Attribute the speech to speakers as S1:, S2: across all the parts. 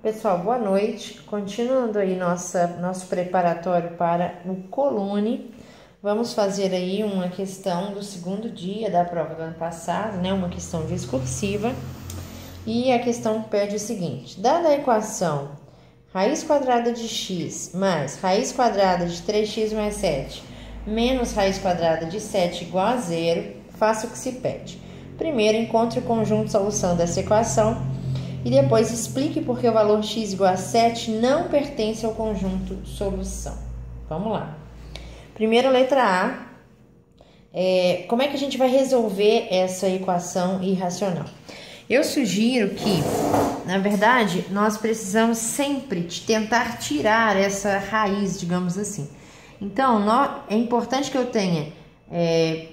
S1: Pessoal, boa noite. Continuando aí nosso preparatório para o Colune, vamos fazer aí uma questão do segundo dia da prova do ano passado, né? Uma questão discursiva. E a questão pede o seguinte: dada a equação raiz quadrada de x mais raiz quadrada de 3x mais 7 menos raiz quadrada de 7 igual a zero, faça o que se pede. Primeiro, encontre o conjunto de solução dessa equação e depois explique por que o valor x igual a 7 não pertence ao conjunto solução. Vamos lá. Primeiro, letra A. Como é que a gente vai resolver essa equação irracional? Eu sugiro que, na verdade, nós precisamos sempre tentar tirar essa raiz, digamos assim. Então, é importante que eu tenha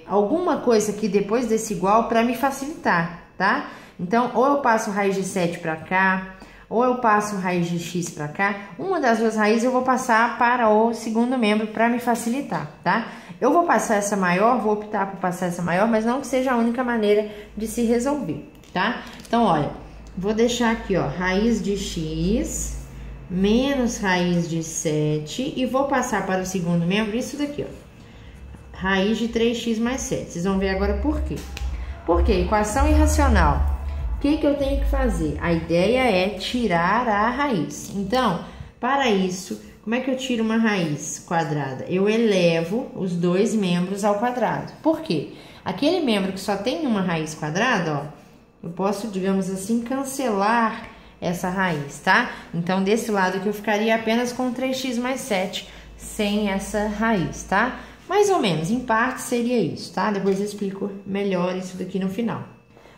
S1: alguma coisa aqui depois desse igual para me facilitar, tá? Então, ou eu passo raiz de 7 para cá, ou eu passo raiz de x para cá. Uma das duas raízes eu vou passar para o segundo membro para me facilitar, tá? Eu vou passar essa maior, vou optar por passar essa maior, mas não que seja a única maneira de se resolver, tá? Então, olha, vou deixar aqui, ó, raiz de x menos raiz de 7 e vou passar para o segundo membro isso daqui, ó, raiz de 3x mais 7. Vocês vão ver agora por quê. Porque equação irracional, o que eu tenho que fazer? A ideia é tirar a raiz. Então, para isso, como é que eu tiro uma raiz quadrada? Eu elevo os dois membros ao quadrado. Por quê? Aquele membro que só tem uma raiz quadrada, ó, eu posso, digamos assim, cancelar essa raiz, tá? Então, desse lado aqui eu ficaria apenas com 3x mais 7, sem essa raiz, tá? Mais ou menos, em parte seria isso, tá? Depois eu explico melhor isso daqui no final.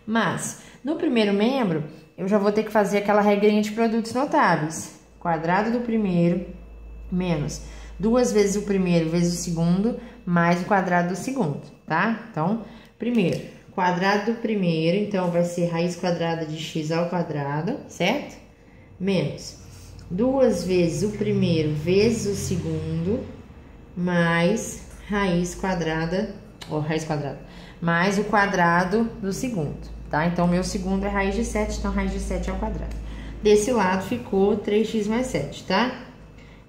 S1: Mas, no primeiro membro, eu já vou ter que fazer aquela regrinha de produtos notáveis. Quadrado do primeiro menos 2 vezes o primeiro vezes o segundo, mais o quadrado do segundo, tá? Então, primeiro, quadrado do primeiro, então vai ser raiz quadrada de x ao quadrado, certo? Menos 2 vezes o primeiro vezes o segundo, mais raiz quadrada, mais o quadrado do segundo, tá? Então, meu segundo é raiz de 7, então raiz de 7 ao quadrado. Desse lado ficou 3x mais 7, tá?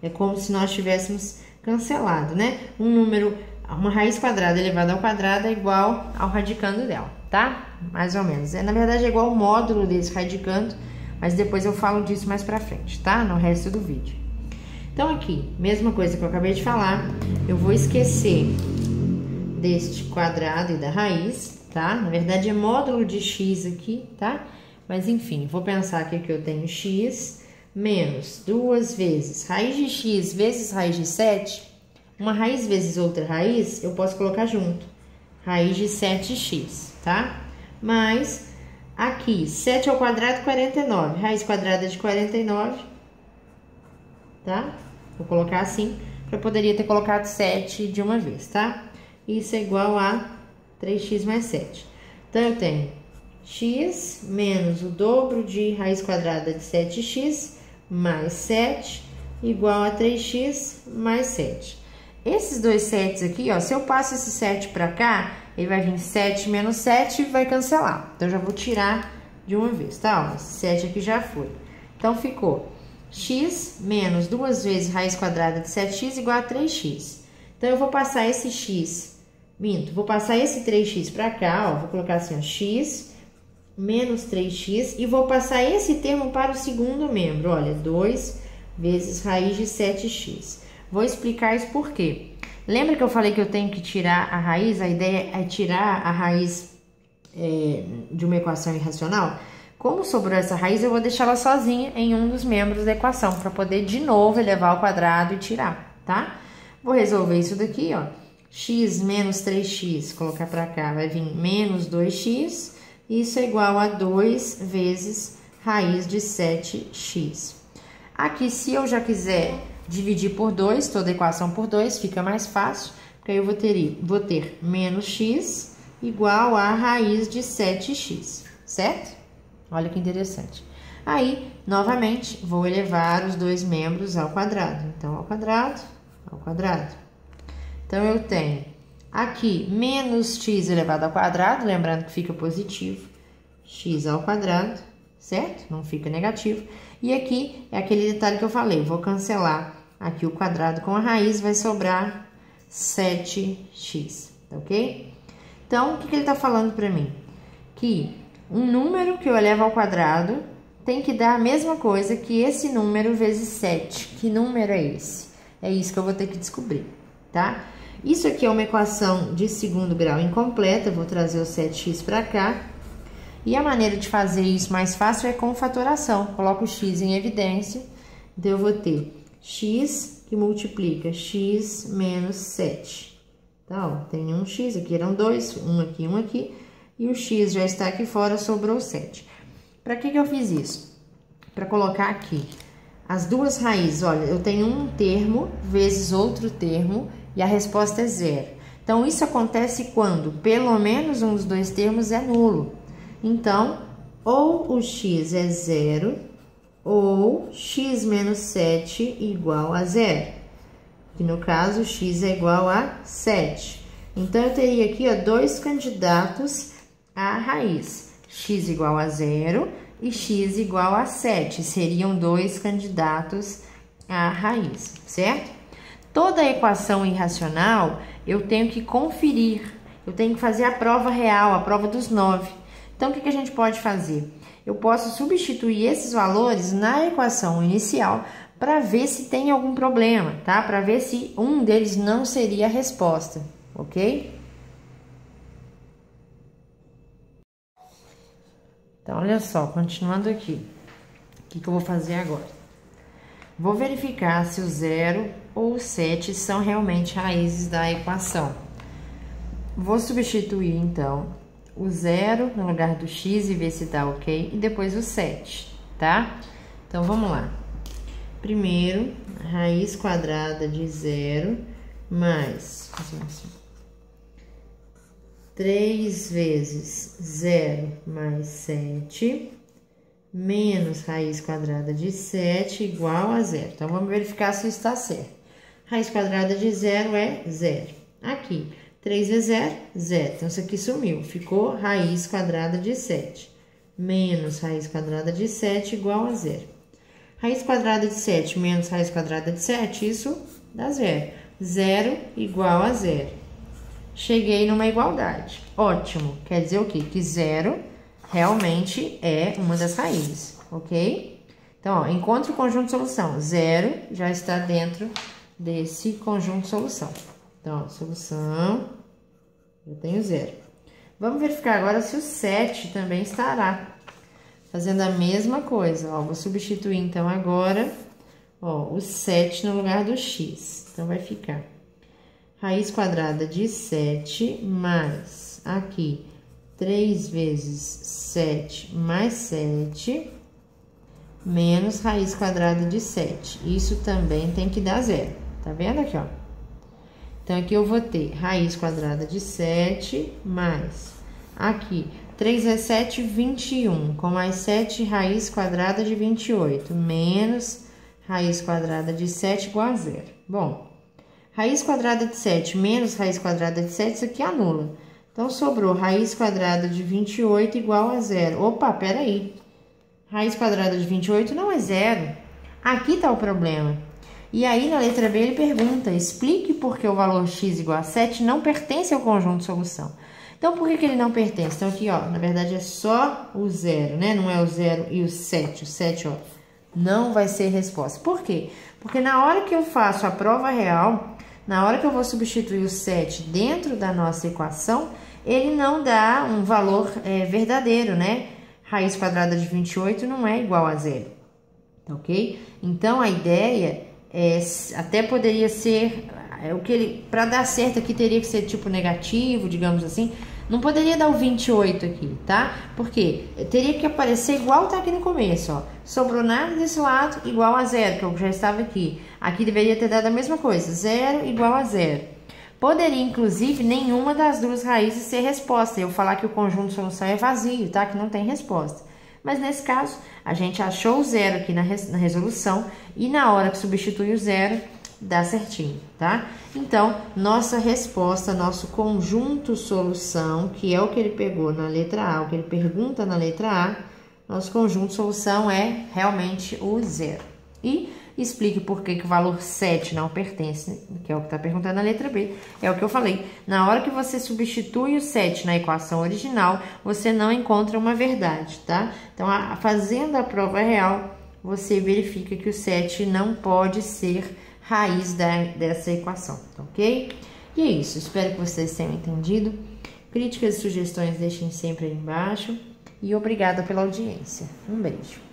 S1: É como se nós tivéssemos cancelado, né? Um número, uma raiz quadrada elevada ao quadrado é igual ao radicando dela, tá? Mais ou menos. Na verdade, é igual ao módulo desse radicando, mas depois eu falo disso mais pra frente, tá? No resto do vídeo. Então, aqui, mesma coisa que eu acabei de falar, eu vou esquecer deste quadrado e da raiz, tá? Na verdade, é módulo de x aqui, tá? Mas, enfim, vou pensar aqui que eu tenho x menos 2 vezes raiz de x vezes raiz de 7. Uma raiz vezes outra raiz, eu posso colocar junto. Raiz de 7x, tá? Mais, aqui, 7 ao quadrado, 49. Raiz quadrada de 49, tá? Vou colocar assim, eu poderia ter colocado 7 de uma vez, tá? Isso é igual a 3x mais 7. Então, eu tenho x menos o dobro de raiz quadrada de 7x mais 7 igual a 3x mais 7. Esses dois 7 aqui, ó, se eu passo esse 7 para cá, ele vai vir 7 menos 7 e vai cancelar. Então, eu já vou tirar de uma vez, tá? Ó, esse 7 aqui já foi. Então, ficou x menos 2 vezes raiz quadrada de 7x igual a 3x. Então, eu vou passar esse x, vou passar esse 3x para cá, ó, vou colocar assim, ó, x menos 3x e vou passar esse termo para o segundo membro, olha, 2 vezes raiz de 7x. Vou explicar isso por quê. Lembra que eu falei que eu tenho que tirar a raiz? A ideia é tirar a raiz de uma equação irracional? Como sobrou essa raiz, eu vou deixar ela sozinha em um dos membros da equação, para poder de novo elevar ao quadrado e tirar, tá? Vou resolver isso daqui, ó. X menos 3x, colocar para cá, vai vir menos 2x. Isso é igual a 2 vezes raiz de 7x. Aqui, se eu já quiser dividir por 2, toda a equação por 2, fica mais fácil. Porque aí eu vou ter menos x igual a raiz de 7x, certo? Olha que interessante. Aí, novamente, vou elevar os dois membros ao quadrado. Então, ao quadrado, ao quadrado. Então, eu tenho aqui menos x elevado ao quadrado, lembrando que fica positivo, x ao quadrado, certo? Não fica negativo. E aqui é aquele detalhe que eu falei, vou cancelar aqui o quadrado com a raiz, vai sobrar 7x, ok? Então, o que ele tá falando para mim? Que um número que eu elevo ao quadrado tem que dar a mesma coisa que esse número vezes 7. Que número é esse? É isso que eu vou ter que descobrir, tá? Isso aqui é uma equação de segundo grau incompleta, vou trazer o 7x para cá. E a maneira de fazer isso mais fácil é com fatoração. Coloco o x em evidência, então eu vou ter x que multiplica x menos 7. Tá, ó, tem um x, aqui eram dois, um aqui, e o x já está aqui fora, sobrou 7. Para que eu fiz isso? Para colocar aqui as duas raízes. Olha, eu tenho um termo vezes outro termo e a resposta é 0. Então, isso acontece quando pelo menos um dos dois termos é nulo. Então, ou o x é 0, ou x menos 7 igual a 0. Que no caso, x é igual a 7. Então, eu teria aqui, ó, dois candidatos à raiz. X igual a 0 e x igual a 7. Seriam dois candidatos à raiz, certo? Toda equação irracional, eu tenho que conferir. Eu tenho que fazer a prova real, a prova dos 9. Então, o que a gente pode fazer? Eu posso substituir esses valores na equação inicial para ver se tem algum problema, tá? Para ver se um deles não seria a resposta, ok? Então, olha só, continuando aqui. O que eu vou fazer agora? Vou verificar se o 0 ou o 7 são realmente raízes da equação. Vou substituir, então, o 0 no lugar do x e ver se dá ok. E depois o 7, tá? Então, vamos lá. Primeiro, raiz quadrada de 0 mais 3 vezes 0 mais 7 menos raiz quadrada de 7 igual a 0. Então, vamos verificar se está certo. Raiz quadrada de 0 é 0. Aqui, 3 vezes 0, 0. Então, isso aqui sumiu. Ficou raiz quadrada de 7 menos raiz quadrada de 7 igual a 0. Raiz quadrada de 7 menos raiz quadrada de 7, isso dá 0. 0 igual a 0. Cheguei numa igualdade. Ótimo. Quer dizer o quê? Que 0 realmente é uma das raízes, ok? Então, ó, encontre o conjunto de solução. 0 já está dentro desse conjunto de solução. Então, ó, solução, eu tenho 0. Vamos verificar agora se o 7 também estará. Fazendo a mesma coisa, ó, vou substituir então agora, ó, o 7 no lugar do x. Então, vai ficar raiz quadrada de 7 mais, aqui, 3 vezes 7 mais 7, menos raiz quadrada de 7. Isso também tem que dar 0. Tá vendo aqui, ó? Então, aqui eu vou ter raiz quadrada de 7 mais, aqui, 3 vezes 7, 21, com mais 7, raiz quadrada de 28, menos raiz quadrada de 7 igual a 0. Bom, raiz quadrada de 7 menos raiz quadrada de 7, isso aqui anula. Então, sobrou raiz quadrada de 28 igual a 0. Opa, peraí. Raiz quadrada de 28 não é 0. Aqui está o problema. E aí, na letra B, ele pergunta, explique por que o valor x igual a 7 não pertence ao conjunto de solução. Então, por que ele não pertence? Então, aqui, ó, na verdade, é só o 0, né? Não é o 0 e o 7. O 7, ó, não vai ser resposta. Por quê? Porque na hora que eu faço a prova real, na hora que eu vou substituir o 7 dentro da nossa equação, ele não dá um valor verdadeiro, né? Raiz quadrada de 28 não é igual a 0, ok? Então, a ideia até poderia ser, para dar certo aqui teria que ser tipo negativo, digamos assim. Não poderia dar o 28 aqui, tá? Porque teria que aparecer igual tá aqui no começo, ó. Sobrou nada desse lado igual a 0, que eu já estava aqui. Aqui deveria ter dado a mesma coisa, 0 igual a 0. Poderia, inclusive, nenhuma das duas raízes ser resposta. Eu falar que o conjunto de solução é vazio, tá? Que não tem resposta. Mas, nesse caso, a gente achou o 0 aqui na resolução e na hora que substitui o 0, dá certinho, tá? Então, nossa resposta, nosso conjunto solução, que é o que ele pegou na letra A, o que ele pergunta na letra A, nosso conjunto de solução é realmente o zero. E explique por que o valor 7 não pertence, que é o que está perguntando na letra B. É o que eu falei. Na hora que você substitui o 7 na equação original, você não encontra uma verdade, tá? Então, fazendo a prova real, você verifica que o 7 não pode ser raiz dessa equação, ok? E é isso. Espero que vocês tenham entendido. Críticas e sugestões deixem sempre aí embaixo. E obrigada pela audiência. Um beijo.